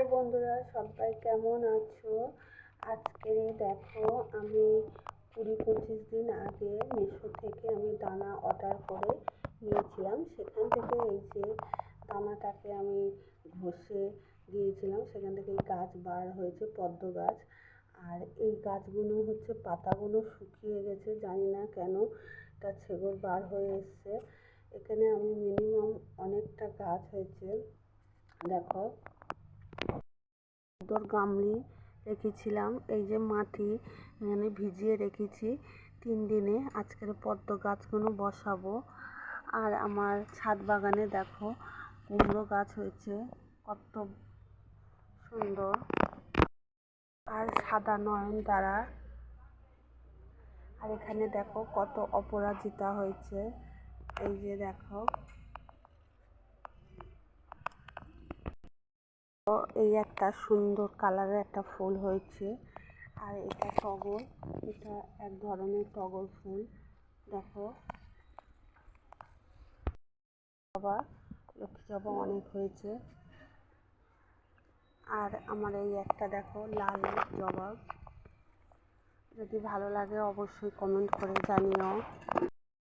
High বন্ধুরা, সবাই কেমন আছো? আজকে দেখো, আমি 20-25 দিন আগে মিশো থেকে আমি দানা অর্ডার করে নিয়েছিলাম। সেখান থেকে এই যে দানাটাকে আমি ঘষে দিয়েছিলাম, সেখান থেকে এই গাছ বার হয়েছে, পদ্ম গাছ। আর এই গাছগুলো হচ্ছে পাতাগুলো শুকিয়ে গেছে, জানি না কেন এটা ছেগড় বার হয়ে এসছে। এখানে আমি মিনিমাম অনেকটা গাছ হয়েছে, দেখো। গামলি রেখেছিলাম, এই যে মাটি এখানে ভিজিয়ে রেখেছি 3 দিনে। আজকের পদ্ম গাছগুলো বসাবো। আর আমার ছাদ বাগানে দেখো কুমড়ো গাছ হয়েছে, কত সুন্দর। আর সাদা নয়নতারা। আর এখানে দেখো কত অপরাজিতা হয়েছে, এই যে দেখো। এই একটা সুন্দর কালারের একটা ফুল হয়েছে। আর এটা টগর, এটা এক ধরনের টগর ফুল, দেখো। জবা, লক্ষ্মী জবা অনেক হয়েছে। আর আমার এই একটা দেখো লাল জবা। যদি ভালো লাগে অবশ্যই কমেন্ট করে জানিও।